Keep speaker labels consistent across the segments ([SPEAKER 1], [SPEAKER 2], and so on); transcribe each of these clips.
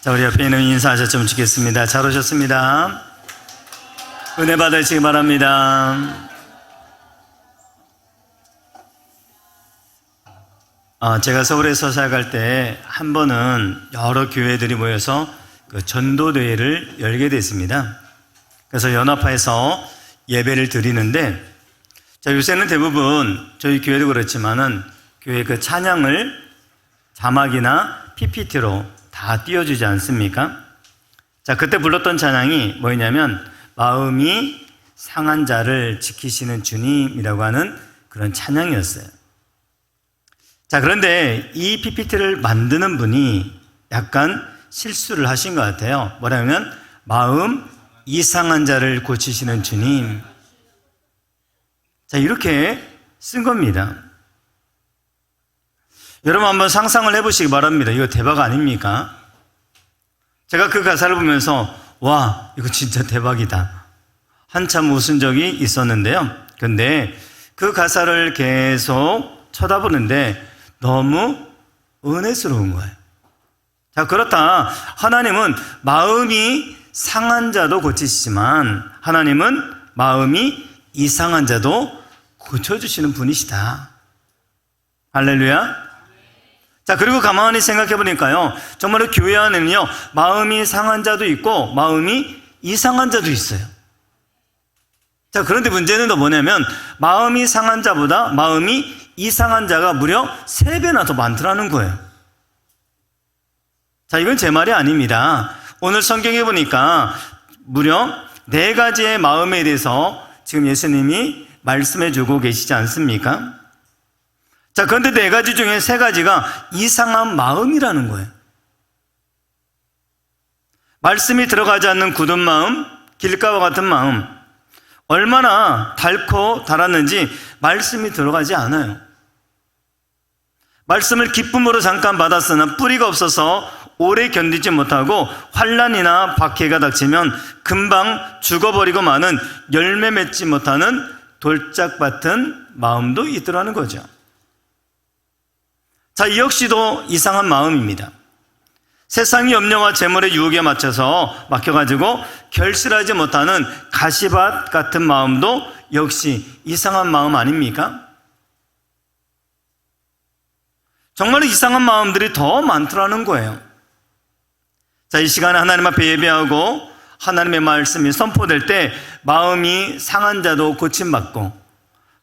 [SPEAKER 1] 자, 우리 옆에 있는 인사하셨으면 좋겠습니다. 잘 오셨습니다. 은혜 받으시기 바랍니다. 제가 서울에서 살아갈 때 한 번은 여러 교회들이 모여서 그 전도대회를 열게 됐습니다. 그래서 연합파에서 예배를 드리는데, 자, 요새는 대부분 저희 교회도 그렇지만은 교회 그 찬양을 자막이나 PPT로 다 띄워주지 않습니까? 자, 그때 불렀던 찬양이 뭐였냐면 마음이 상한 자를 지키시는 주님이라고 하는 그런 찬양이었어요. 자, 그런데 이 PPT를 만드는 분이 약간 실수를 하신 것 같아요. 뭐라면 마음 이상한 자를 고치시는 주님. 자, 이렇게 쓴 겁니다. 여러분 한번 상상을 해보시기 바랍니다. 이거 대박 아닙니까? 제가 그 가사를 보면서 와, 이거 진짜 대박이다, 한참 웃은 적이 있었는데요. 근데 그 가사를 계속 쳐다보는데 너무 은혜스러운 거예요. 자, 그렇다. 하나님은 마음이 상한 자도 고치시지만 하나님은 마음이 이상한 자도 고쳐주시는 분이시다. 할렐루야. 자, 그리고 가만히 생각해 보니까요, 정말로 교회 안에는요, 마음이 상한 자도 있고 마음이 이상한 자도 있어요. 자, 그런데 문제는 또 뭐냐면 마음이 상한 자보다 마음이 이상한 자가 무려 3배나 더 많더라는 거예요. 자, 이건 제 말이 아닙니다. 오늘 성경에 보니까 무려 4가지의 마음에 대해서 지금 예수님이 말씀해 주고 계시지 않습니까? 자, 그런데 4가지 중에 3가지가 이상한 마음이라는 거예요. 말씀이 들어가지 않는 굳은 마음, 길가와 같은 마음. 얼마나 달고 달았는지 말씀이 들어가지 않아요. 말씀을 기쁨으로 잠깐 받았으나 뿌리가 없어서 오래 견디지 못하고 환난이나 박해가 닥치면 금방 죽어버리고 마는 열매 맺지 못하는 돌짝 같은 마음도 있더라는 거죠. 자, 이 역시도 이상한 마음입니다. 세상의 염려와 재물의 유혹에 막혀가지고 결실하지 못하는 가시밭 같은 마음도 역시 이상한 마음 아닙니까? 정말 이상한 마음들이 더 많더라는 거예요. 자, 이 시간에 하나님 앞에 예배하고 하나님의 말씀이 선포될 때 마음이 상한 자도 고침받고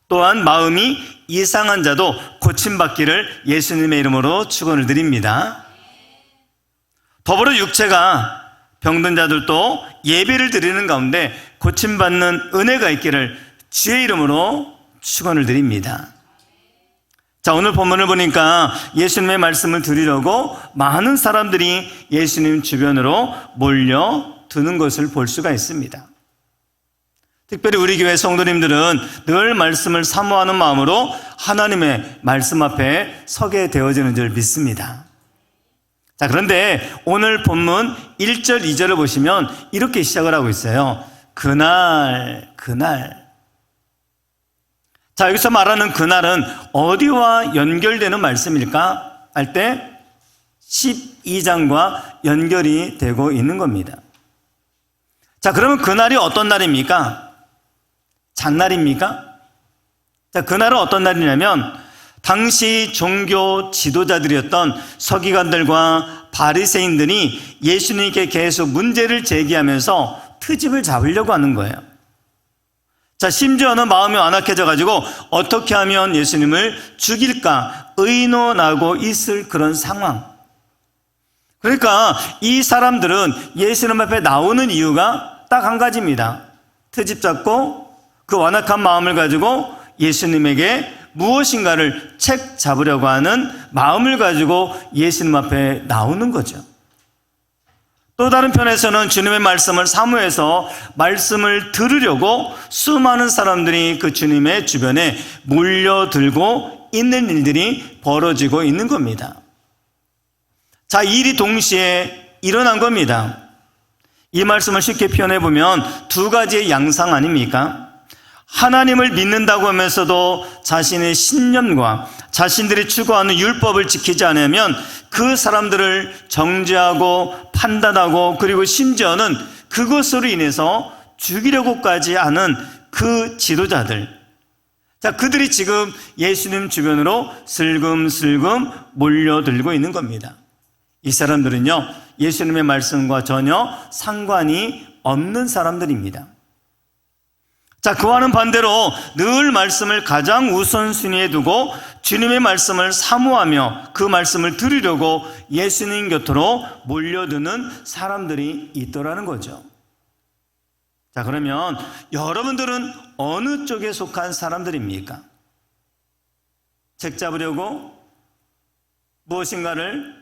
[SPEAKER 1] 또한 마음이 이상한 자도 고침받기를 예수님의 이름으로 축원을 드립니다. 더불어 육체가 병든 자들도 예배를 드리는 가운데 고침받는 은혜가 있기를 주의 이름으로 축원을 드립니다. 자, 오늘 본문을 보니까 예수님의 말씀을 드리려고 많은 사람들이 예수님 주변으로 몰려드는 것을 볼 수가 있습니다. 특별히 우리 교회 성도님들은 늘 말씀을 사모하는 마음으로 하나님의 말씀 앞에 서게 되어지는 줄 믿습니다. 자, 그런데 오늘 본문 1절, 2절을 보시면 이렇게 시작을 하고 있어요. 그날. 자, 여기서 말하는 그날은 어디와 연결되는 말씀일까 할 때 12장과 연결이 되고 있는 겁니다. 자, 그러면 그날이 어떤 날입니까? 장날입니까? 자, 그날은 어떤 날이냐면 당시 종교 지도자들이었던 서기관들과 바리새인들이 예수님께 계속 문제를 제기하면서 트집을 잡으려고 하는 거예요. 자, 심지어는 마음이 완악해져 가지고 어떻게 하면 예수님을 죽일까 의논하고 있을 그런 상황. 그러니까 이 사람들은 예수님 앞에 나오는 이유가 딱 한 가지입니다. 트집 잡고 그 완악한 마음을 가지고 예수님에게 무엇인가를 채 잡으려고 하는 마음을 가지고 예수님 앞에 나오는 거죠. 또 다른 편에서는 주님의 말씀을 사모해서 말씀을 들으려고 수많은 사람들이 그 주님의 주변에 몰려들고 있는 일들이 벌어지고 있는 겁니다. 자, 이 일이 동시에 일어난 겁니다. 이 말씀을 쉽게 표현해 보면 2가지의 양상 아닙니까? 하나님을 믿는다고 하면서도 자신의 신념과 자신들이 추구하는 율법을 지키지 않으면 그 사람들을 정죄하고 판단하고 그리고 심지어는 그것으로 인해서 죽이려고까지 하는 그 지도자들, 자, 그들이 지금 예수님 주변으로 슬금슬금 몰려들고 있는 겁니다. 이 사람들은요, 예수님의 말씀과 전혀 상관이 없는 사람들입니다. 자, 그와는 반대로 늘 말씀을 가장 우선순위에 두고 주님의 말씀을 사모하며 그 말씀을 들으려고 예수님 곁으로 몰려드는 사람들이 있더라는 거죠. 자, 그러면 여러분들은 어느 쪽에 속한 사람들입니까? 책 잡으려고 무엇인가를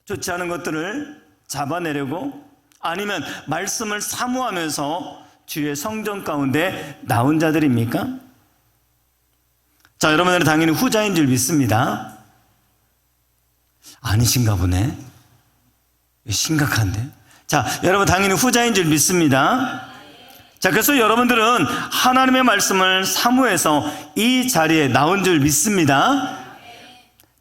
[SPEAKER 1] 좋지 않은 것들을 잡아내려고, 아니면 말씀을 사모하면서 주의 성전 가운데 나온 자들입니까? 자, 여러분들은 당연히 후자인 줄 믿습니다. 아니신가 보네. 심각한데. 자, 여러분 당연히 후자인 줄 믿습니다. 자, 그래서 여러분들은 하나님의 말씀을 사모해서 이 자리에 나온 줄 믿습니다.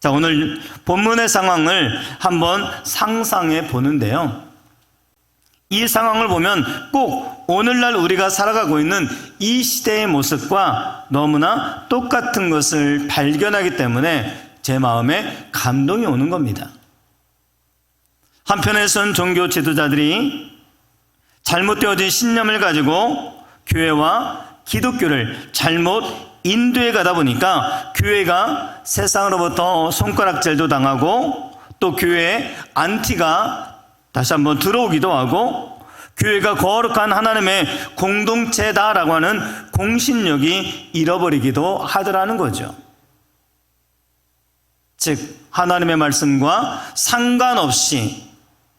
[SPEAKER 1] 자, 오늘 본문의 상황을 한번 상상해 보는데요, 이 상황을 보면 꼭 오늘날 우리가 살아가고 있는 이 시대의 모습과 너무나 똑같은 것을 발견하기 때문에 제 마음에 감동이 오는 겁니다. 한편에선 종교 지도자들이 잘못되어진 신념을 가지고 교회와 기독교를 잘못 인도해 가다 보니까 교회가 세상으로부터 손가락질도 당하고 또 교회에 안티가 다시 한번 들어오기도 하고 교회가 거룩한 하나님의 공동체다라고 하는 공신력이 잃어버리기도 하더라는 거죠. 즉 하나님의 말씀과 상관없이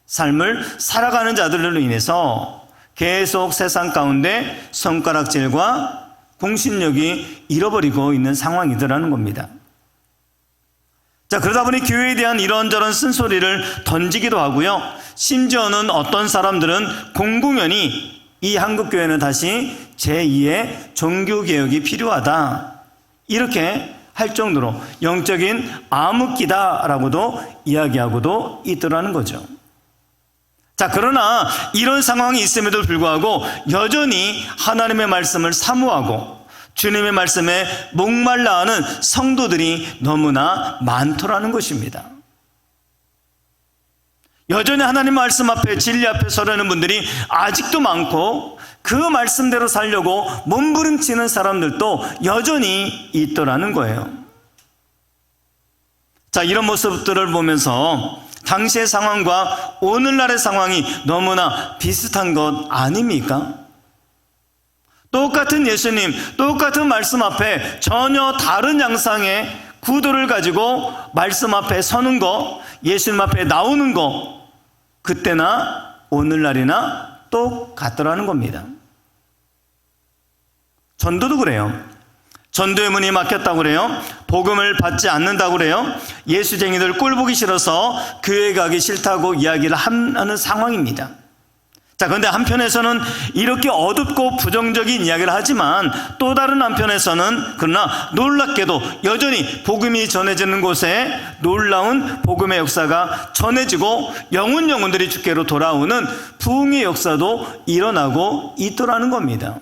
[SPEAKER 1] 삶을 살아가는 자들로 인해서 계속 세상 가운데 손가락질과 공신력이 잃어버리고 있는 상황이더라는 겁니다. 자, 그러다 보니 교회에 대한 이런저런 쓴소리를 던지기도 하고요, 심지어는 어떤 사람들은 공공연히 이 한국교회는 다시 제2의 종교개혁이 필요하다, 이렇게 할 정도로 영적인 암흑기다라고도 이야기하고도 있더라는 거죠. 자, 그러나 이런 상황이 있음에도 불구하고 여전히 하나님의 말씀을 사모하고 주님의 말씀에 목말라 하는 성도들이 너무나 많더라는 것입니다. 여전히 하나님 말씀 앞에, 진리 앞에 서려는 분들이 아직도 많고 그 말씀대로 살려고 몸부림치는 사람들도 여전히 있더라는 거예요. 자, 이런 모습들을 보면서 당시의 상황과 오늘날의 상황이 너무나 비슷한 것 아닙니까? 똑같은 예수님, 똑같은 말씀 앞에 전혀 다른 양상의 구도를 가지고 말씀 앞에 서는 거, 예수님 앞에 나오는 거, 그때나 오늘날이나 똑같더라는 겁니다. 전도도 그래요. 전도의 문이 막혔다고 그래요. 복음을 받지 않는다고 그래요. 예수쟁이들 꼴보기 싫어서 교회 가기 싫다고 이야기를 하는 상황입니다. 자, 그런데 한편에서는 이렇게 어둡고 부정적인 이야기를 하지만 또 다른 한편에서는 그러나 놀랍게도 여전히 복음이 전해지는 곳에 놀라운 복음의 역사가 전해지고 영혼들이 주께로 돌아오는 부흥의 역사도 일어나고 있더라는 겁니다.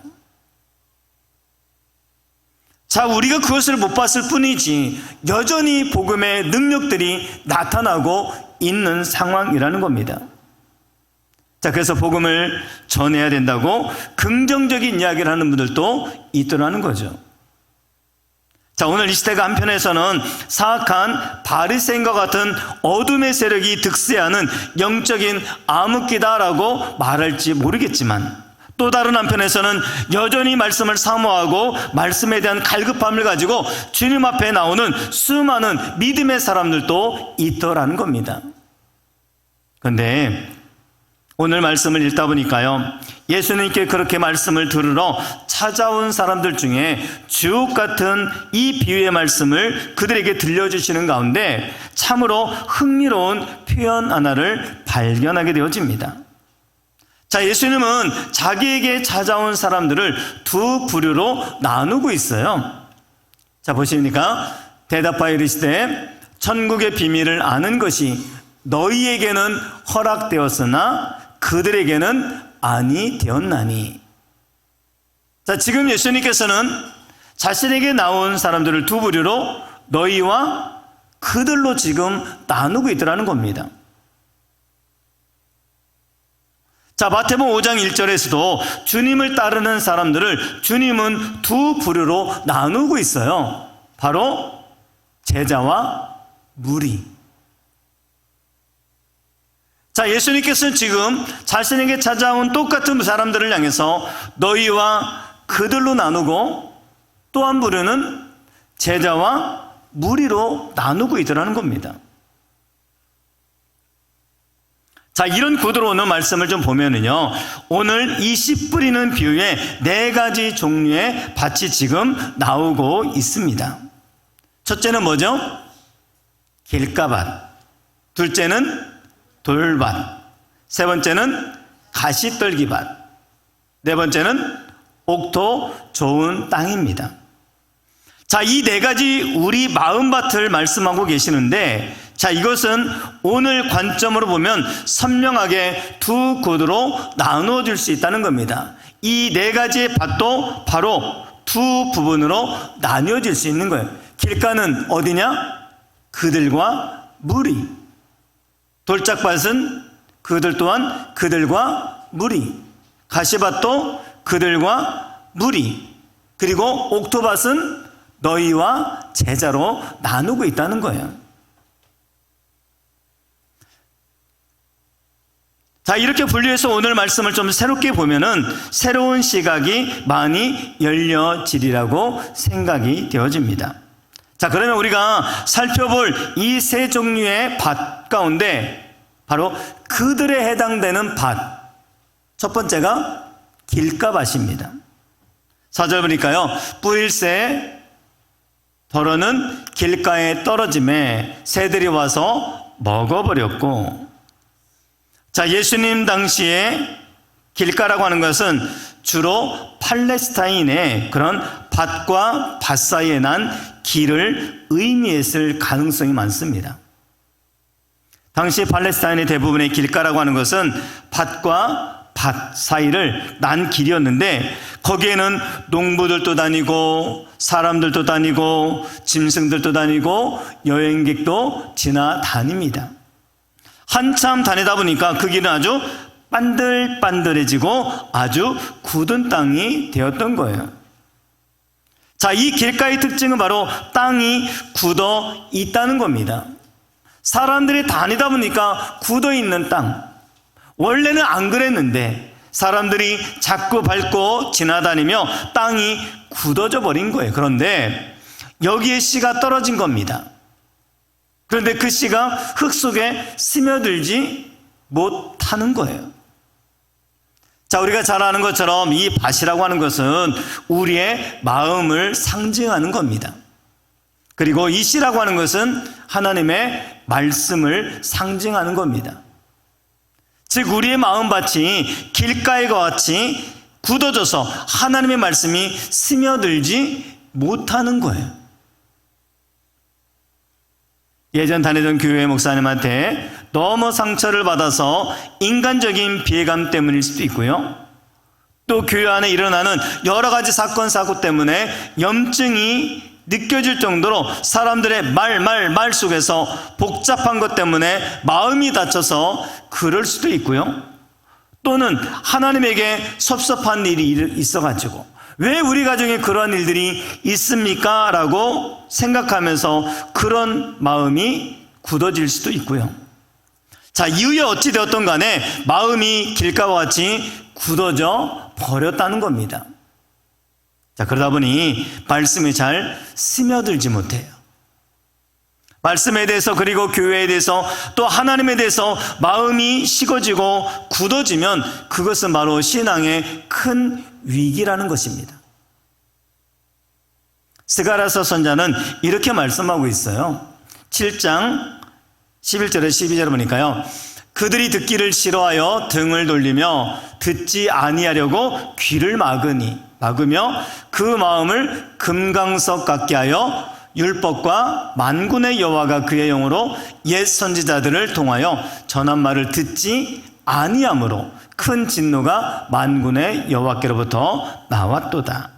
[SPEAKER 1] 자, 우리가 그것을 못 봤을 뿐이지 여전히 복음의 능력들이 나타나고 있는 상황이라는 겁니다. 자, 그래서 복음을 전해야 된다고 긍정적인 이야기를 하는 분들도 있더라는 거죠. 자, 오늘 이 시대가 한편에서는 사악한 바리새인과 같은 어둠의 세력이 득세하는 영적인 암흑기다라고 말할지 모르겠지만, 또 다른 한편에서는 여전히 말씀을 사모하고 말씀에 대한 갈급함을 가지고 주님 앞에 나오는 수많은 믿음의 사람들도 있더라는 겁니다. 그런데 오늘 말씀을 읽다 보니까요, 예수님께 그렇게 말씀을 들으러 찾아온 사람들 중에 주옥 같은 이 비유의 말씀을 그들에게 들려주시는 가운데 참으로 흥미로운 표현 하나를 발견하게 되어집니다. 자, 예수님은 자기에게 찾아온 사람들을 두 부류로 나누고 있어요. 자, 보십니까? 대답하여 이르시되 천국의 비밀을 아는 것이 너희에게는 허락되었으나 그들에게는 아니 되었나니. 자, 지금 예수님께서는 자신에게 나온 사람들을 두 부류로 너희와 그들로 지금 나누고 있더라는 겁니다. 자, 마태복음 5장 1절에서도 주님을 따르는 사람들을 주님은 두 부류로 나누고 있어요. 바로 제자와 무리. 자, 예수님께서는 지금 자신에게 찾아온 똑같은 사람들을 향해서 너희와 그들로 나누고 또 한 부류는 제자와 무리로 나누고 있더라는 겁니다. 자, 이런 구도로 오늘 말씀을 좀 보면은요, 오늘 이 씨 뿌리는 비유에 네 가지 종류의 밭이 지금 나오고 있습니다. 첫째는 뭐죠? 길가밭. 둘째는 돌밭. 세 번째는 가시떨기밭. 네 번째는 옥토 좋은 땅입니다. 자, 이 네 가지 우리 마음밭을 말씀하고 계시는데, 자, 이것은 오늘 관점으로 보면 선명하게 두 구도로 나누어질 수 있다는 겁니다. 이 네 가지의 밭도 바로 두 부분으로 나뉘어질 수 있는 거예요. 길가는 어디냐? 그들과 무리. 돌짝밭은 그들 또한 그들과 무리. 가시밭도 그들과 무리. 그리고 옥토밭은 너희와 제자로 나누고 있다는 거예요. 자, 이렇게 분류해서 오늘 말씀을 좀 새롭게 보면은 새로운 시각이 많이 열려지리라고 생각이 되어집니다. 자, 그러면 우리가 살펴볼 이 세 종류의 밭 가운데 바로 그들에 해당되는 밭, 첫 번째가 길가밭입니다. 4절 보니까요, 뿌릴새 더러는 길가에 떨어짐에 새들이 와서 먹어버렸고. 자, 예수님 당시에 길가라고 하는 것은 주로 팔레스타인의 그런 밭과 밭 사이에 난 길을 의미했을 가능성이 많습니다. 당시 팔레스타인의 대부분의 길가라고 하는 것은 밭과 밭 사이를 난 길이었는데 거기에는 농부들도 다니고 사람들도 다니고 짐승들도 다니고 여행객도 지나다닙니다. 한참 다니다 보니까 그 길은 아주 반들반들해지고 아주 굳은 땅이 되었던 거예요. 자, 이 길가의 특징은 바로 땅이 굳어 있다는 겁니다. 사람들이 다니다 보니까 굳어 있는 땅. 원래는 안 그랬는데 사람들이 자꾸 밟고 지나다니며 땅이 굳어져 버린 거예요. 그런데 여기에 씨가 떨어진 겁니다. 그런데 그 씨가 흙 속에 스며들지 못하는 거예요. 자, 우리가 잘 아는 것처럼 이 밭이라고 하는 것은 우리의 마음을 상징하는 겁니다. 그리고 이 씨라고 하는 것은 하나님의 말씀을 상징하는 겁니다. 즉 우리의 마음밭이 길가에와 같이 굳어져서 하나님의 말씀이 스며들지 못하는 거예요. 예전 다니던 교회 목사님한테 너무 상처를 받아서 인간적인 비애감 때문일 수도 있고요. 또 교회 안에 일어나는 여러 가지 사건 사고 때문에 염증이 느껴질 정도로 사람들의 말 속에서 복잡한 것 때문에 마음이 다쳐서 그럴 수도 있고요. 또는 하나님에게 섭섭한 일이 있어가지고 왜 우리 가정에 그러한 일들이 있습니까? 라고 생각하면서 그런 마음이 굳어질 수도 있고요. 자, 이후에 어찌 되었던 간에 마음이 길가와 같이 굳어져 버렸다는 겁니다. 자, 그러다 보니 말씀이 잘 스며들지 못해요. 말씀에 대해서 그리고 교회에 대해서 또 하나님에 대해서 마음이 식어지고 굳어지면 그것은 바로 신앙의 큰 위기라는 것입니다. 스가랴서 선자는 이렇게 말씀하고 있어요. 7장 11절에 12절을 보니까요. 그들이 듣기를 싫어하여 등을 돌리며 듣지 아니하려고 귀를 막으며 그 마음을 금강석 같게 하여 율법과 만군의 여호와가 그의 영으로 옛 선지자들을 통하여 전한 말을 듣지 아니하므로 큰 진노가 만군의 여호와께로부터 나왔도다.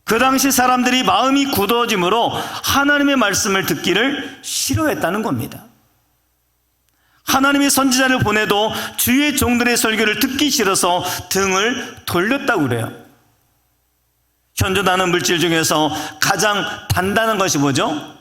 [SPEAKER 1] 그 당시 사람들이 마음이 굳어짐으로 하나님의 말씀을 듣기를 싫어했다는 겁니다. 하나님의 선지자를 보내도 주의 종들의 설교를 듣기 싫어서 등을 돌렸다고 그래요. 현존하는 물질 중에서 가장 단단한 것이 뭐죠?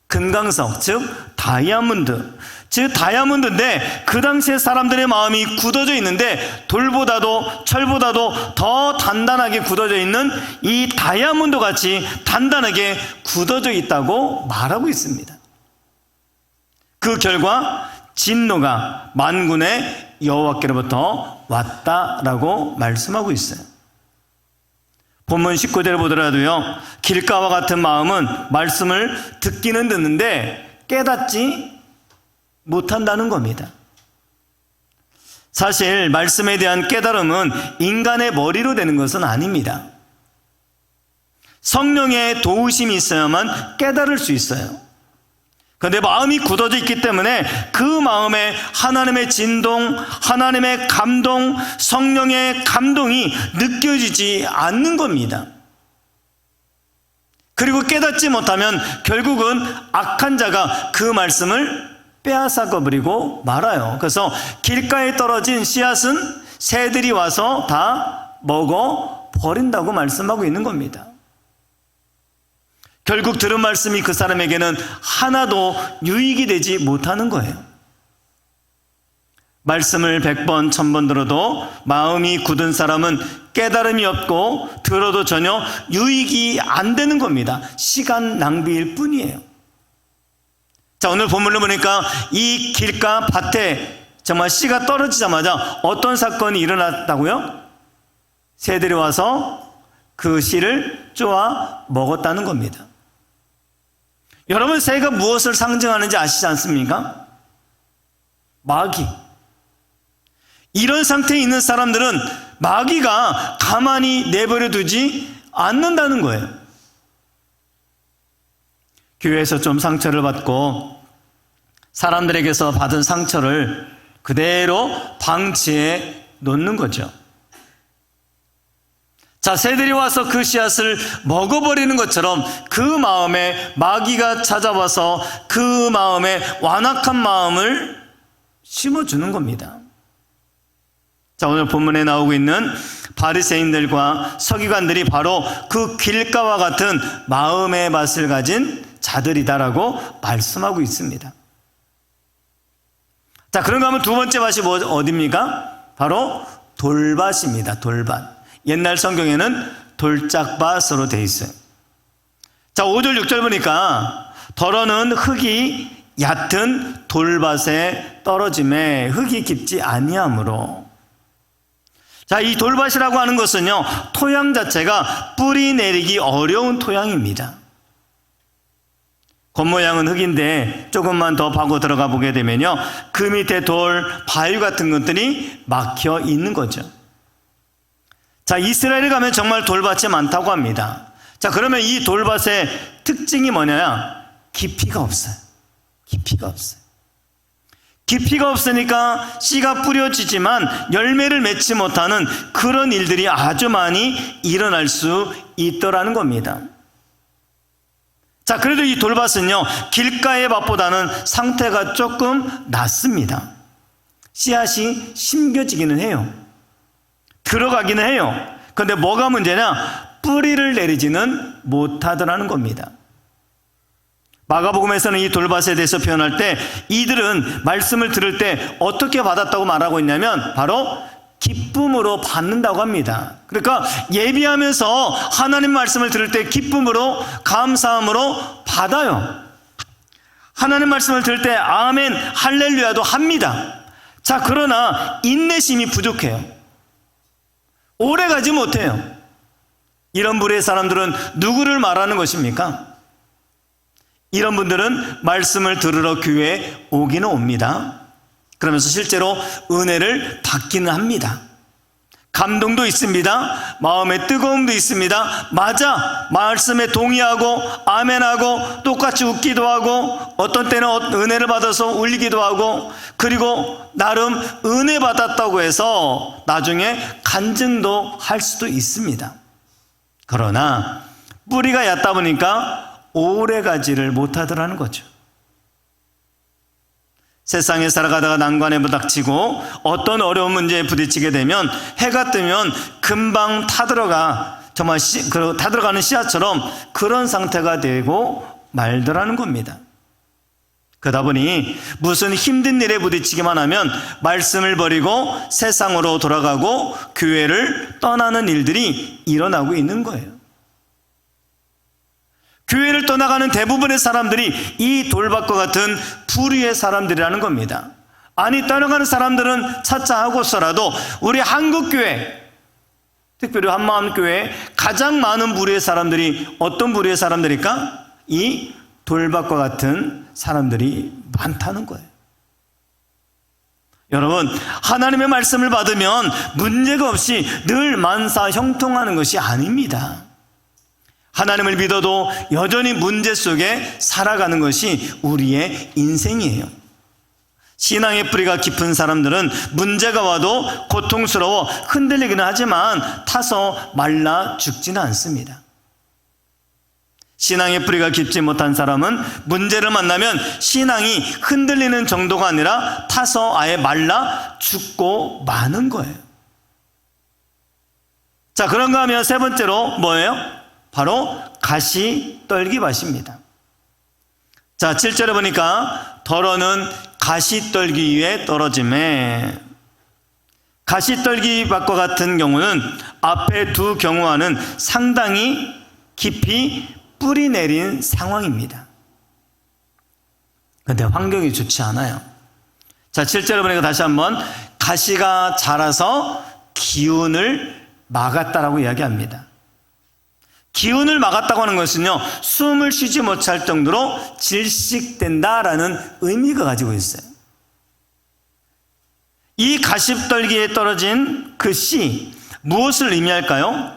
[SPEAKER 1] 금강석, 즉 다이아몬드. 즉 다이아몬드인데 그 당시에 사람들의 마음이 굳어져 있는데 돌보다도 철보다도 더 단단하게 굳어져 있는 이 다이아몬드 같이 단단하게 굳어져 있다고 말하고 있습니다. 그 결과 진노가 만군의 여호와께로부터 왔다라고 말씀하고 있어요. 본문 19절을 보더라도요, 길가와 같은 마음은 말씀을 듣기는 듣는데 깨닫지 못한다는 겁니다. 사실 말씀에 대한 깨달음은 인간의 머리로 되는 것은 아닙니다. 성령의 도우심이 있어야만 깨달을 수 있어요. 그런데 마음이 굳어져 있기 때문에 그 마음에 하나님의 진동, 하나님의 감동, 성령의 감동이 느껴지지 않는 겁니다. 그리고 깨닫지 못하면 결국은 악한 자가 그 말씀을 빼앗아가 버리고 말아요. 그래서 길가에 떨어진 씨앗은 새들이 와서 다 먹어 버린다고 말씀하고 있는 겁니다. 결국 들은 말씀이 그 사람에게는 하나도 유익이 되지 못하는 거예요. 말씀을 100번, 1000번 들어도 마음이 굳은 사람은 깨달음이 없고 들어도 전혀 유익이 안 되는 겁니다. 시간 낭비일 뿐이에요. 자, 오늘 본문을 보니까 이 길가 밭에 정말 씨가 떨어지자마자 어떤 사건이 일어났다고요? 새들이 와서 그 씨를 쪼아 먹었다는 겁니다. 여러분, 새가 무엇을 상징하는지 아시지 않습니까? 마귀. 이런 상태에 있는 사람들은 마귀가 가만히 내버려 두지 않는다는 거예요. 교회에서 좀 상처를 받고 사람들에게서 받은 상처를 그대로 방치해 놓는 거죠. 자, 새들이 와서 그 씨앗을 먹어버리는 것처럼 그 마음에 마귀가 찾아와서 그 마음에 완악한 마음을 심어주는 겁니다. 자, 오늘 본문에 나오고 있는 바리새인들과 서기관들이 바로 그 길가와 같은 마음의 맛을 가진 자들이다라고 말씀하고 있습니다. 자, 그런가 하면 두 번째 밭이 어디입니까? 바로 돌밭입니다. 돌밭. 옛날 성경에는 돌짝밭으로 되어 있어요. 자, 5절 6절 보니까 더러는 흙이 얕은 돌밭에 떨어짐에 흙이 깊지 아니하므로. 자, 이 돌밭이라고 하는 것은요, 토양 자체가 뿌리 내리기 어려운 토양입니다. 겉모양은 흙인데 조금만 더 파고 들어가 보게 되면요, 그 밑에 돌, 바위 같은 것들이 막혀 있는 거죠. 자, 이스라엘에 가면 정말 돌밭이 많다고 합니다. 자, 그러면 이 돌밭의 특징이 뭐냐? 깊이가 없어요. 깊이가 없어요. 깊이가 없으니까 씨가 뿌려지지만 열매를 맺지 못하는 그런 일들이 아주 많이 일어날 수 있더라는 겁니다. 자, 그래도 이 돌밭은요, 길가의 밭보다는 상태가 조금 낫습니다. 씨앗이 심겨지기는 해요. 들어가기는 해요. 그런데 뭐가 문제냐? 뿌리를 내리지는 못하더라는 겁니다. 마가복음에서는 이 돌밭에 대해서 표현할 때 이들은 말씀을 들을 때 어떻게 받았다고 말하고 있냐면 바로 기쁨으로 받는다고 합니다. 그러니까 예비하면서 하나님 말씀을 들을 때 기쁨으로, 감사함으로 받아요. 하나님 말씀을 들을 때 아멘, 할렐루야도 합니다. 자, 그러나 인내심이 부족해요. 오래 가지 못해요. 이런 부류의 사람들은 누구를 말하는 것입니까? 이런 분들은 말씀을 들으러 교회에 오기는 옵니다. 그러면서 실제로 은혜를 받기는 합니다. 감동도 있습니다. 마음의 뜨거움도 있습니다. 맞아, 말씀에 동의하고 아멘하고 똑같이 웃기도 하고 어떤 때는 은혜를 받아서 울기도 하고, 그리고 나름 은혜 받았다고 해서 나중에 간증도 할 수도 있습니다. 그러나 뿌리가 얕다 보니까 오래가지를 못하더라는 거죠. 세상에 살아가다가 난관에 부닥치고 어떤 어려운 문제에 부딪히게 되면 해가 뜨면 금방 정말 타들어가는 씨앗처럼 그런 상태가 되고 말더라는 겁니다. 그러다 보니 무슨 힘든 일에 부딪히기만 하면 말씀을 버리고 세상으로 돌아가고 교회를 떠나는 일들이 일어나고 있는 거예요. 교회를 떠나가는 대부분의 사람들이 이 돌밭과 같은 불의의 사람들이라는 겁니다. 아니, 떠나가는 사람들은 차차 하고서라도 우리 한국교회, 특별히 한마음교회에 가장 많은 불의의 사람들이 어떤 불의의 사람들일까? 이 돌밭과 같은 사람들이 많다는 거예요. 여러분, 하나님의 말씀을 받으면 문제가 없이 늘 만사 형통하는 것이 아닙니다. 하나님을 믿어도 여전히 문제 속에 살아가는 것이 우리의 인생이에요. 신앙의 뿌리가 깊은 사람들은 문제가 와도 고통스러워 흔들리기는 하지만 타서 말라 죽지는 않습니다. 신앙의 뿌리가 깊지 못한 사람은 문제를 만나면 신앙이 흔들리는 정도가 아니라 타서 아예 말라 죽고 마는 거예요. 자, 그런가 하면 세 번째로 뭐예요? 바로 가시떨기밭입니다. 자, 7절에 보니까 덜어는 가시떨기 위에 떨어짐에, 가시떨기밭과 같은 경우는 앞에 두 경우와는 상당히 깊이 뿌리 내린 상황입니다. 그런데 환경이 좋지 않아요. 자, 7절에 보니까 다시 한번 가시가 자라서 기운을 막았다라고 이야기합니다. 기운을 막았다고 하는 것은요, 숨을 쉬지 못할 정도로 질식된다라는 의미가 가지고 있어요. 이 가시떨기에 떨어진 그 씨, 무엇을 의미할까요?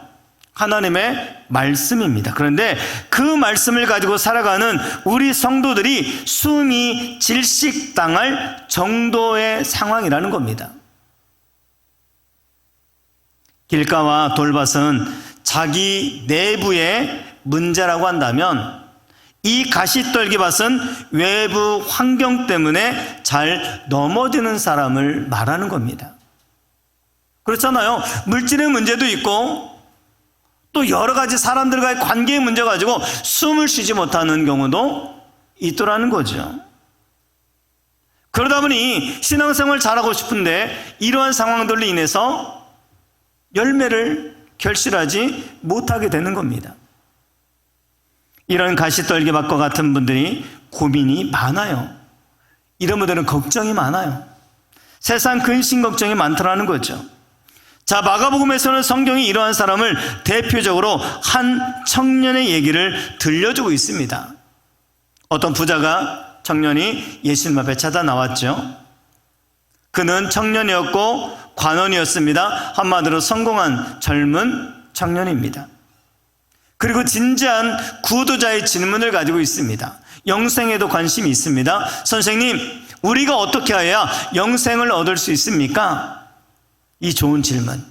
[SPEAKER 1] 하나님의 말씀입니다. 그런데 그 말씀을 가지고 살아가는 우리 성도들이 숨이 질식당할 정도의 상황이라는 겁니다. 길가와 돌밭은 자기 내부의 문제라고 한다면, 이 가시떨기밭은 외부 환경 때문에 잘 넘어지는 사람을 말하는 겁니다. 그렇잖아요. 물질의 문제도 있고 또 여러 가지 사람들과의 관계의 문제 가지고 숨을 쉬지 못하는 경우도 있더라는 거죠. 그러다 보니 신앙생활 잘하고 싶은데 이러한 상황들로 인해서 열매를 결실하지 못하게 되는 겁니다. 이런 가시떨기밭과 같은 분들이 고민이 많아요. 이런 분들은 걱정이 많아요. 세상 근심 걱정이 많더라는 거죠. 자, 마가복음에서는 성경이 이러한 사람을 대표적으로 한 청년의 얘기를 들려주고 있습니다. 어떤 부자가 청년이 예수님 앞에 찾아 나왔죠. 그는 청년이었고 관원이었습니다. 한마디로 성공한 젊은 청년입니다. 그리고 진지한 구도자의 질문을 가지고 있습니다. 영생에도 관심이 있습니다. 선생님, 우리가 어떻게 해야 영생을 얻을 수 있습니까? 이 좋은 질문,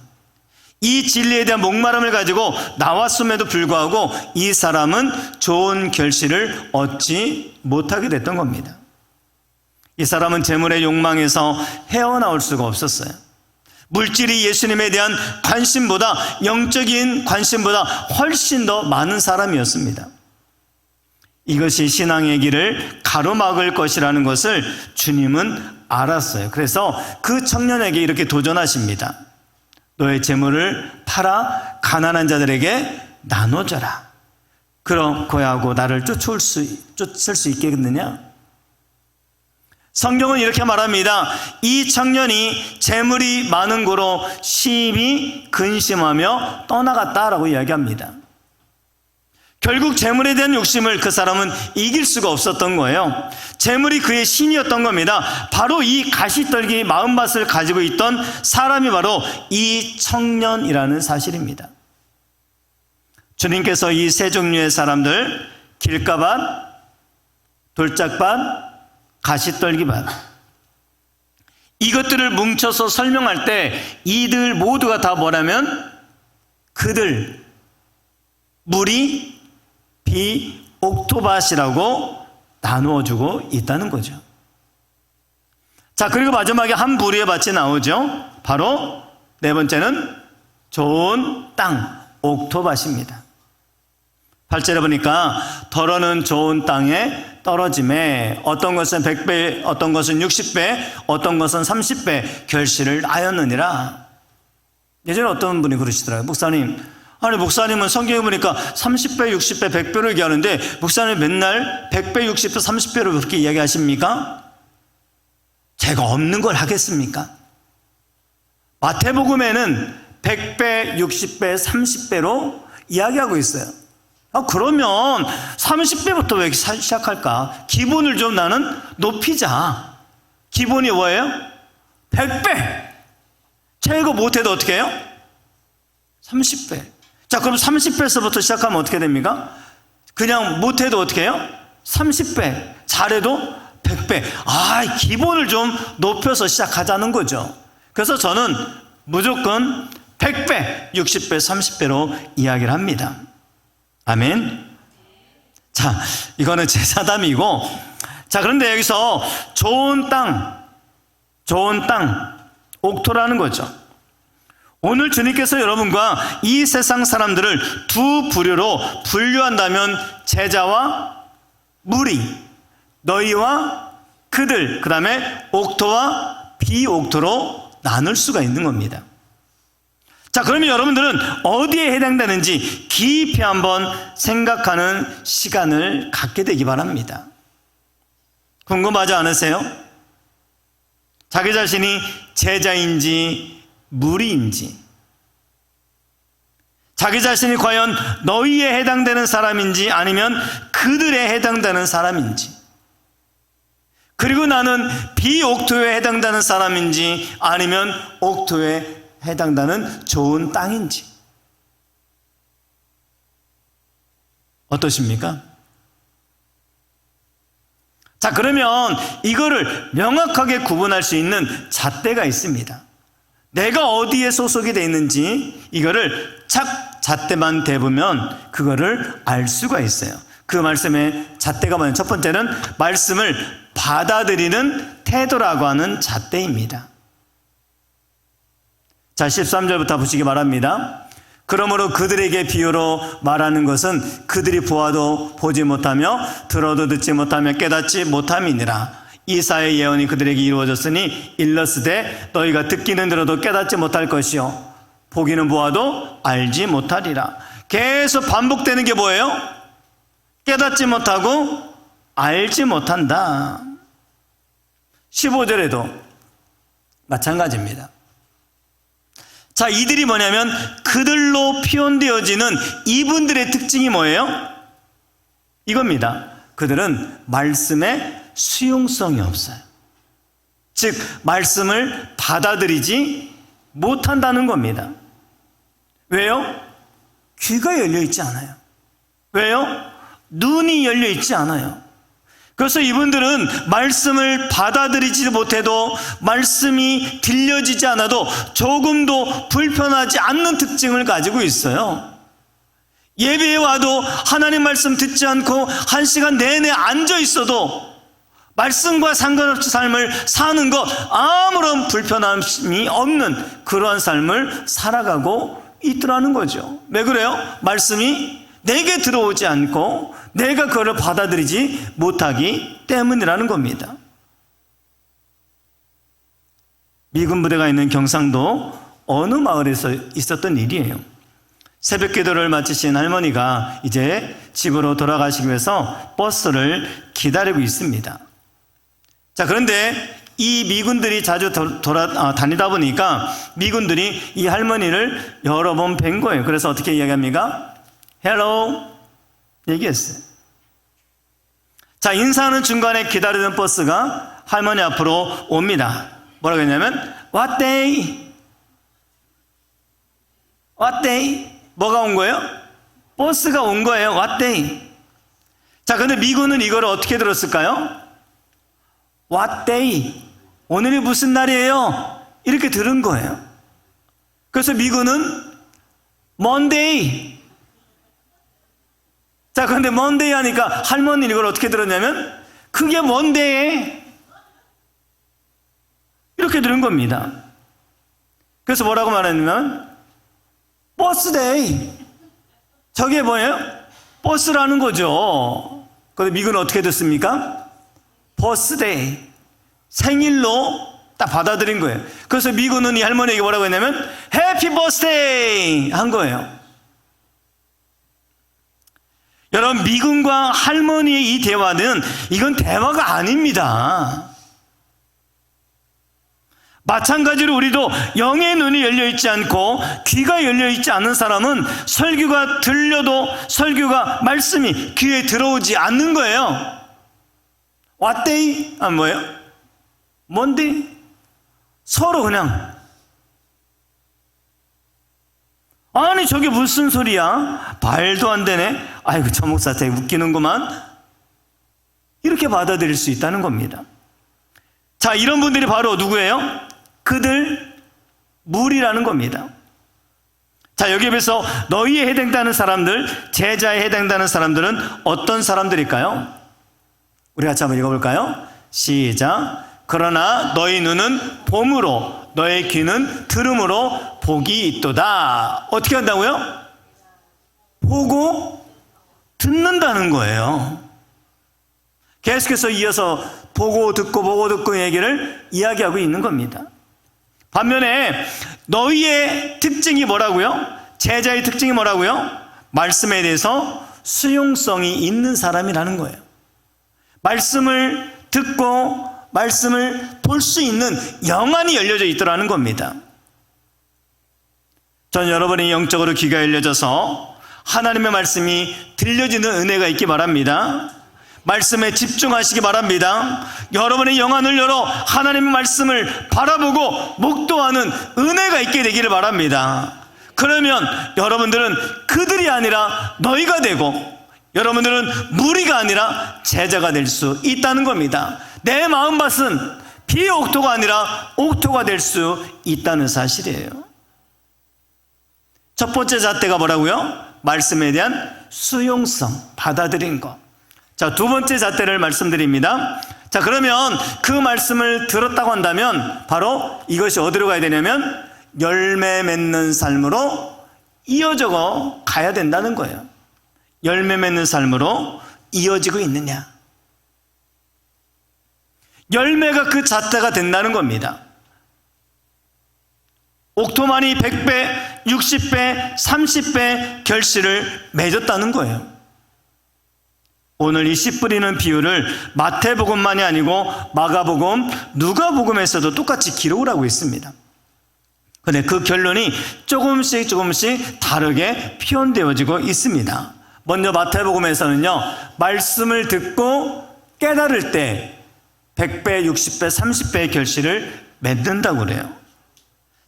[SPEAKER 1] 이 진리에 대한 목마름을 가지고 나왔음에도 불구하고 이 사람은 좋은 결실을 얻지 못하게 됐던 겁니다. 이 사람은 재물의 욕망에서 헤어나올 수가 없었어요. 물질이 예수님에 대한 관심보다, 영적인 관심보다 훨씬 더 많은 사람이었습니다. 이것이 신앙의 길을 가로막을 것이라는 것을 주님은 알았어요. 그래서 그 청년에게 이렇게 도전하십니다. 너의 재물을 팔아 가난한 자들에게 나눠줘라. 그렇고야 하고 나를 쫓을 수 있겠느냐? 성경은 이렇게 말합니다. 이 청년이 재물이 많은 고로 심히 근심하며 떠나갔다라고 이야기합니다. 결국 재물에 대한 욕심을 그 사람은 이길 수가 없었던 거예요. 재물이 그의 신이었던 겁니다. 바로 이 가시떨기 마음밭을 가지고 있던 사람이 바로 이 청년이라는 사실입니다. 주님께서 이 세 종류의 사람들, 길가밭, 돌짝밭, 가시떨기밭, 이것들을 뭉쳐서 설명할 때 이들 모두가 다 뭐라면 그들, 무리, 비, 옥토밭이라고 나누어주고 있다는 거죠. 자, 그리고 마지막에 한 부류의 밭이 나오죠. 바로 네 번째는 좋은 땅, 옥토밭입니다. 8절에 보니까 더러는 좋은 땅에 떨어짐에 어떤 것은 100배, 어떤 것은 60배, 어떤 것은 30배 결실을 하였느니라. 예전에 어떤 분이 그러시더라고요. 목사님, 아니 목사님은 성경에 보니까 30배, 60배, 100배를 얘기하는데 목사님 맨날 100배, 60배, 30배로 그렇게 이야기하십니까? 제가 없는 걸 하겠습니까? 마태복음에는 100배, 60배, 30배로 이야기하고 있어요. 그러면 30배부터 왜 이렇게 시작할까? 기본을 좀 나는 높이자. 기본이 뭐예요? 100배. 최고 못해도 어떻게 해요? 30배. 자, 그럼 30배에서부터 시작하면 어떻게 됩니까? 그냥 못해도 어떻게 해요? 30배. 잘해도 100배. 기본을 좀 높여서 시작하자는 거죠. 그래서 저는 무조건 100배, 60배, 30배로 이야기를 합니다. 아멘. 자, 이거는 제 사담이고, 자, 그런데 여기서 좋은 땅, 옥토라는 거죠. 오늘 주님께서 여러분과 이 세상 사람들을 두 부류로 분류한다면 제자와 무리, 너희와 그들, 그 다음에 옥토와 비옥토로 나눌 수가 있는 겁니다. 자, 그러면 여러분들은 어디에 해당되는지 깊이 한번 생각하는 시간을 갖게 되기 바랍니다. 궁금하지 않으세요? 자기 자신이 제자인지 무리인지, 자기 자신이 과연 너희에 해당되는 사람인지 아니면 그들에 해당되는 사람인지, 그리고 나는 비옥토에 해당되는 사람인지 아니면 옥토에 해당되는 좋은 땅인지 어떠십니까? 자, 그러면 이거를 명확하게 구분할 수 있는 잣대가 있습니다. 내가 어디에 소속이 되어 있는지 이거를 착 잣대만 대보면 그거를 알 수가 있어요. 그 말씀의 잣대가 뭐냐면 첫 번째는 말씀을 받아들이는 태도라고 하는 잣대입니다. 자, 13절부터 보시기 바랍니다. 그러므로 그들에게 비유로 말하는 것은 그들이 보아도 보지 못하며 들어도 듣지 못하며 깨닫지 못함이니라. 이사야의 예언이 그들에게 이루어졌으니 일러스되 너희가 듣기는 들어도 깨닫지 못할 것이요 보기는 보아도 알지 못하리라. 계속 반복되는 게 뭐예요? 깨닫지 못하고 알지 못한다. 15절에도 마찬가지입니다. 자, 이들이 뭐냐면 그들로 표현되어지는 이분들의 특징이 뭐예요? 이겁니다. 그들은 말씀에 수용성이 없어요. 즉 말씀을 받아들이지 못한다는 겁니다. 왜요? 귀가 열려 있지 않아요. 왜요? 눈이 열려 있지 않아요. 그래서 이분들은 말씀을 받아들이지 못해도 말씀이 들려지지 않아도 조금도 불편하지 않는 특징을 가지고 있어요. 예배에 와도 하나님 말씀 듣지 않고 한 시간 내내 앉아 있어도 말씀과 상관없이 삶을 사는 것 아무런 불편함이 없는 그러한 삶을 살아가고 있더라는 거죠. 왜 그래요? 말씀이 내게 들어오지 않고 내가 그걸 받아들이지 못하기 때문이라는 겁니다. 미군 부대가 있는 경상도 어느 마을에서 있었던 일이에요. 새벽 기도를 마치신 할머니가 이제 집으로 돌아가시기 위해서 버스를 기다리고 있습니다. 자, 그런데 이 미군들이 자주 다니다 보니까 미군들이 이 할머니를 여러 번 뵌 거예요. 그래서 어떻게 이야기합니까? Hello, 얘기했어요. 자, 인사하는 중간에 기다리던 버스가 할머니 앞으로 옵니다. 뭐라고 했냐면 What day? What day? 뭐가 온 거예요? 버스가 온 거예요. What day? 자, 근데 미군은 이걸 어떻게 들었을까요? What day? 오늘이 무슨 날이에요? 이렇게 들은 거예요. 그래서 미군은 Monday. 자, 그런데 Monday 하니까 할머니는 이걸 어떻게 들었냐면 그게 Monday. 이렇게 들은 겁니다. 그래서 뭐라고 말했냐면 버스데이. 저게 뭐예요? 버스라는 거죠. 그런데 미군은 어떻게 듣습니까? 버스데이. 생일로 딱 받아들인 거예요. 그래서 미군은 이 할머니에게 뭐라고 했냐면 해피 버스데이 한 거예요. 여러분, 미군과 할머니의 이 대화는 이건 대화가 아닙니다. 마찬가지로 우리도 영의 눈이 열려있지 않고 귀가 열려있지 않은 사람은 설교가 들려도 설교가 말씀이 귀에 들어오지 않는 거예요. What day? 뭐예요? Monday? 서로 그냥 아니 저게 무슨 소리야? 말도 안 되네. 아이고 저 목사 되게 웃기는구만. 이렇게 받아들일 수 있다는 겁니다. 자, 이런 분들이 바로 누구예요? 그들 무리라는 겁니다. 자, 여기에 비해서 너희에 해당되는 사람들, 제자에 해당되는 사람들은 어떤 사람들일까요? 우리 같이 한번 읽어볼까요? 시작. 그러나 너희 눈은 봄으로 너희 귀는 들음으로 복이 있도다. 어떻게 한다고요? 보고 듣는다는 거예요. 계속해서 이어서 보고 듣고 얘기를 이야기하고 있는 겁니다. 반면에 너희의 특징이 뭐라고요? 제자의 특징이 뭐라고요? 말씀에 대해서 수용성이 있는 사람이라는 거예요. 말씀을 듣고 말씀을 볼 수 있는 영안이 열려져 있더라는 겁니다. 전 여러분이 영적으로 귀가 열려져서 하나님의 말씀이 들려지는 은혜가 있기 바랍니다. 말씀에 집중하시기 바랍니다. 여러분의 영안을 열어 하나님의 말씀을 바라보고 목도하는 은혜가 있게 되기를 바랍니다. 그러면 여러분들은 그들이 아니라 너희가 되고 여러분들은 무리가 아니라 제자가 될 수 있다는 겁니다. 내 마음밭은 비옥토가 아니라 옥토가 될 수 있다는 사실이에요. 첫 번째 잣대가 뭐라고요? 말씀에 대한 수용성, 받아들인 것. 자, 두 번째 잣대를 말씀드립니다. 자, 그러면 그 말씀을 들었다고 한다면 바로 이것이 어디로 가야 되냐면 열매 맺는 삶으로 이어져 가야 된다는 거예요. 열매 맺는 삶으로 이어지고 있느냐. 열매가 그 잣대가 된다는 겁니다. 옥토만이 100배, 60배, 30배 결실을 맺었다는 거예요. 오늘 이 씨 뿌리는 비유를 마태복음만이 아니고 마가복음, 누가복음에서도 똑같이 기록을 하고 있습니다. 그런데 그 결론이 조금씩 다르게 표현되어지고 있습니다. 먼저 마태복음에서는요, 말씀을 듣고 깨달을 때 100배, 60배, 30배의 결실을 맺는다고 그래요.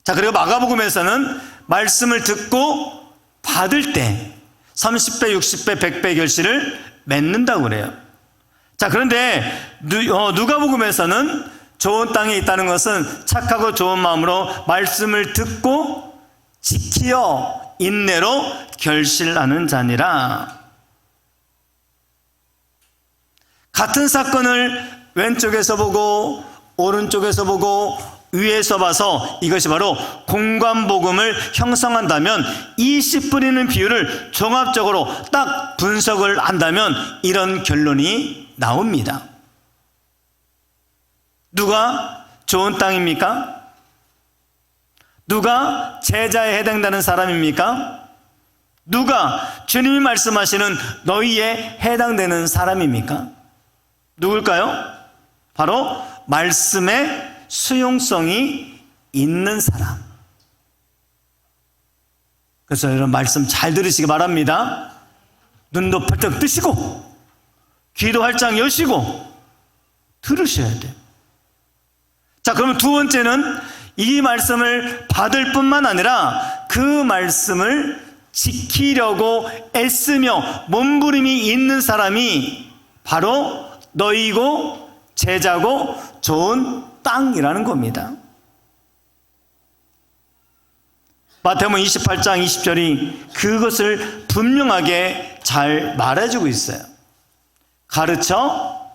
[SPEAKER 1] 자, 그리고 마가복음에서는 말씀을 듣고 받을 때 30배, 60배, 100배의 결실을 맺는다고 그래요. 자, 그런데 누가복음에서는 좋은 땅에 있다는 것은 착하고 좋은 마음으로 말씀을 듣고 지키어 인내로 결실하는 자니라. 같은 사건을 왼쪽에서 보고 오른쪽에서 보고 위에서 봐서 이것이 바로 공관복음을 형성한다면 이 씨 뿌리는 비유를 종합적으로 딱 분석을 한다면 이런 결론이 나옵니다. 누가 좋은 땅입니까? 누가 제자에 해당되는 사람입니까? 누가 주님이 말씀하시는 너희에 해당되는 사람입니까? 누굴까요? 바로 말씀의 수용성이 있는 사람. 그래서 여러분 말씀 잘 들으시기 바랍니다. 눈도 펄쩍 뜨시고 귀도 활짝 여시고 들으셔야 돼요. 자, 그러면 두 번째는 이 말씀을 받을 뿐만 아니라 그 말씀을 지키려고 애쓰며 몸부림이 있는 사람이 바로 너희고 제자고 좋은 땅이라는 겁니다. 마태복음 28장 20절이 그것을 분명하게 잘 말해주고 있어요. 가르쳐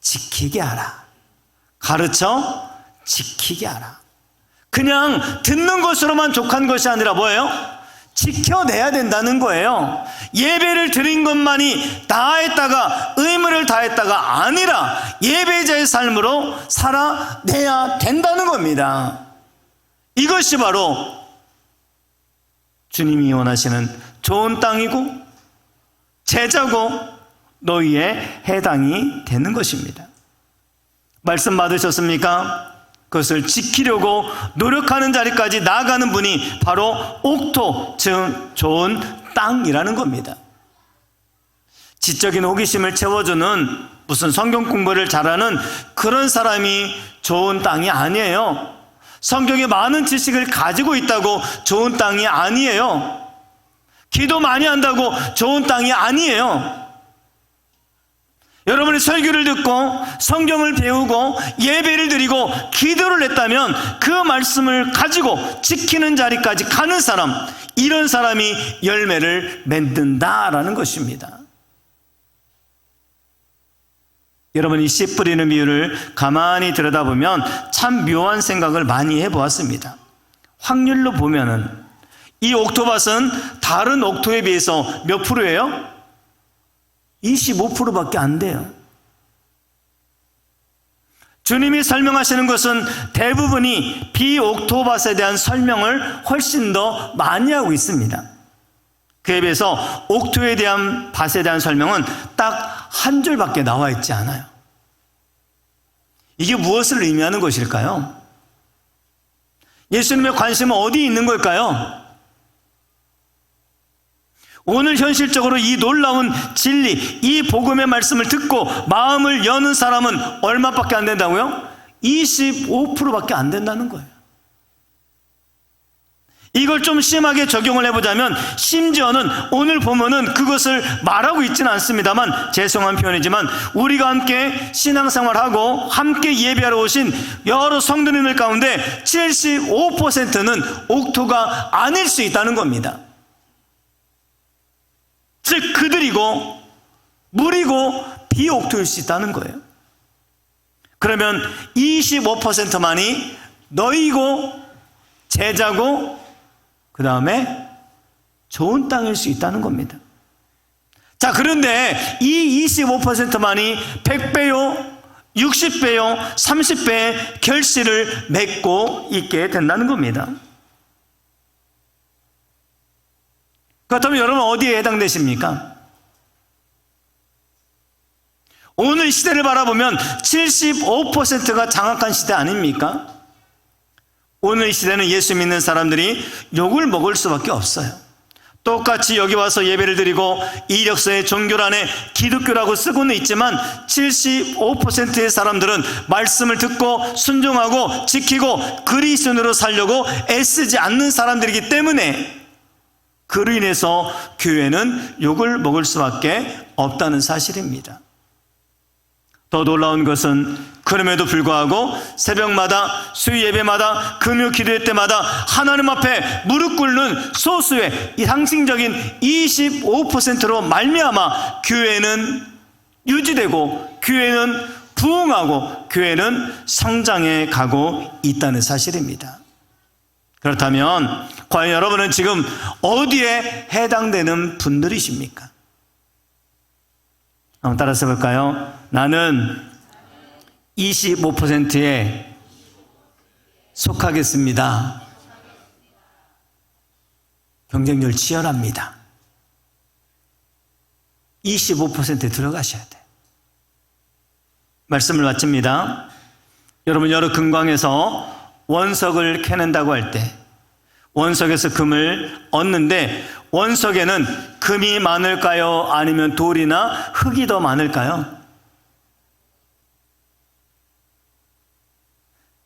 [SPEAKER 1] 지키게 하라. 가르쳐 지키게 하라. 그냥 듣는 것으로만 족한 것이 아니라 뭐예요? 지켜내야 된다는 거예요. 예배를 드린 것만이 다했다가 의무를 다했다가 아니라 예배자의 삶으로 살아내야 된다는 겁니다. 이것이 바로 주님이 원하시는 좋은 땅이고 제자고 너희의 해당이 되는 것입니다. 말씀 받으셨습니까? 그것을 지키려고 노력하는 자리까지 나아가는 분이 바로 옥토, 즉 좋은 땅이라는 겁니다. 지적인 호기심을 채워주는 무슨 성경 공부를 잘하는 그런 사람이 좋은 땅이 아니에요. 성경에 많은 지식을 가지고 있다고 좋은 땅이 아니에요. 기도 많이 한다고 좋은 땅이 아니에요. 여러분이 설교를 듣고 성경을 배우고 예배를 드리고 기도를 했다면 그 말씀을 가지고 지키는 자리까지 가는 사람, 이런 사람이 열매를 맺는다라는 것입니다. 여러분이 씨 뿌리는 비유를 가만히 들여다보면 참 묘한 생각을 많이 해보았습니다. 확률로 보면은 이 옥토밭은 다른 옥토에 비해서 몇 프로예요? 25%밖에 안 돼요. 주님이 설명하시는 것은 대부분이 비옥토밭에 대한 설명을 훨씬 더 많이 하고 있습니다. 그에 비해서 옥토에 대한 밭에 대한 설명은 딱 한 줄밖에 나와 있지 않아요. 이게 무엇을 의미하는 것일까요? 예수님의 관심은 어디에 있는 걸까요? 오늘 현실적으로 이 놀라운 진리, 이 복음의 말씀을 듣고 마음을 여는 사람은 얼마밖에 안 된다고요? 25%밖에 안 된다는 거예요. 이걸 좀 심하게 적용을 해보자면 심지어는 오늘 보면은 그것을 말하고 있지는 않습니다만, 죄송한 표현이지만 우리가 함께 신앙생활하고 함께 예배하러 오신 여러 성도님들 가운데 75%는 옥토가 아닐 수 있다는 겁니다. 즉 그들이고 물이고 비옥토일 수 있다는 거예요. 그러면 25%만이 너희고 제자고 그 다음에 좋은 땅일 수 있다는 겁니다. 자, 그런데 이 25%만이 100배요 60배요 30배의 결실을 맺고 있게 된다는 겁니다. 그렇다면 여러분 어디에 해당되십니까? 오늘 시대를 바라보면 75%가 장악한 시대 아닙니까? 오늘 이 시대는 예수 믿는 사람들이 욕을 먹을 수밖에 없어요. 똑같이 여기 와서 예배를 드리고 이력서에 종교란에 기독교라고 쓰고는 있지만 75%의 사람들은 말씀을 듣고 순종하고 지키고 그리스도인으로 살려고 애쓰지 않는 사람들이기 때문에 그로 인해서 교회는 욕을 먹을 수밖에 없다는 사실입니다. 더 놀라운 것은 그럼에도 불구하고 새벽마다 수요 예배마다 금요 기도회 때마다 하나님 앞에 무릎 꿇는 소수의 이 상징적인 25%로 말미암아 교회는 유지되고 교회는 부흥하고 교회는 성장해 가고 있다는 사실입니다. 그렇다면 과연 여러분은 지금 어디에 해당되는 분들이십니까? 한번 따라서 볼까요? 나는 25%에 속하겠습니다. 경쟁률 치열합니다. 25%에 들어가셔야 돼요. 말씀을 마칩니다. 여러분, 여러 금광에서 원석을 캐낸다고 할 때 원석에서 금을 얻는데 원석에는 금이 많을까요? 아니면 돌이나 흙이 더 많을까요?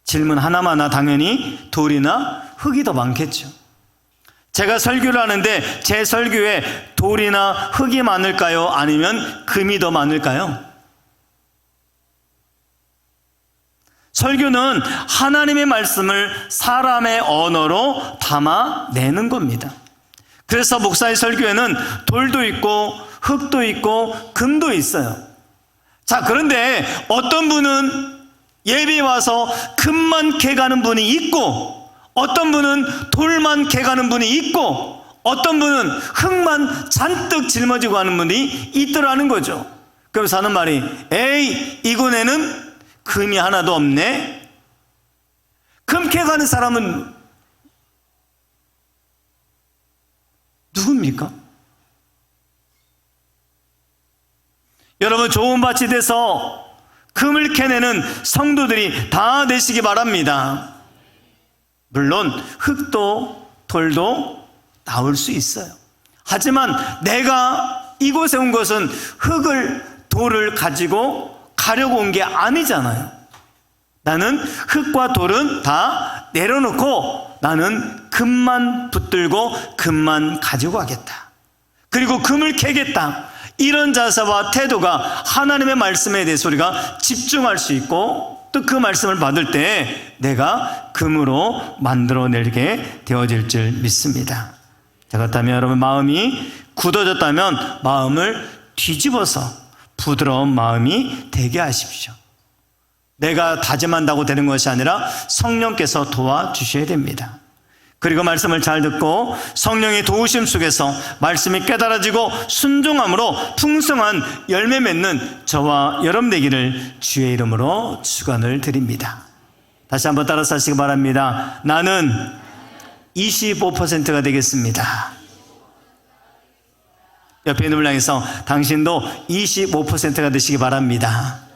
[SPEAKER 1] 질문 하나마나 당연히 돌이나 흙이 더 많겠죠. 제가 설교를 하는데 제 설교에 돌이나 흙이 많을까요? 아니면 금이 더 많을까요? 설교는 하나님의 말씀을 사람의 언어로 담아내는 겁니다. 그래서 목사의 설교에는 돌도 있고 흙도 있고 금도 있어요. 자, 그런데 어떤 분은 예배 와서 금만 캐가는 분이 있고, 어떤 분은 돌만 캐가는 분이 있고, 어떤 분은 흙만 잔뜩 짊어지고 가는 분이 있더라는 거죠. 그래서 하는 말이, 에이, 이곳에는 금이 하나도 없네. 금 캐가는 사람은 누굽니까? 여러분, 좋은 밭이 돼서 금을 캐내는 성도들이 다 되시기 바랍니다. 물론 흙도 돌도 나올 수 있어요. 하지만 내가 이곳에 온 것은 흙을 돌을 가지고 가려고 온 게 아니잖아요. 나는 흙과 돌은 다 내려놓고 나는 금만 붙들고 금만 가지고 가겠다. 그리고 금을 캐겠다. 이런 자세와 태도가 하나님의 말씀에 대해서 우리가 집중할 수 있고, 또 그 말씀을 받을 때 내가 금으로 만들어내게 되어질 줄 믿습니다. 자, 그렇다면 여러분, 마음이 굳어졌다면 마음을 뒤집어서 부드러운 마음이 되게 하십시오. 내가 다짐한다고 되는 것이 아니라 성령께서 도와주셔야 됩니다. 그리고 말씀을 잘 듣고 성령의 도우심 속에서 말씀이 깨달아지고 순종함으로 풍성한 열매 맺는 저와 여러분 되기를 주의 이름으로 축원을 드립니다. 다시 한번 따라서 하시기 바랍니다. 나는 25%가 되겠습니다. 옆에 있는 분을 향해서 당신도 25%가 되시기 바랍니다.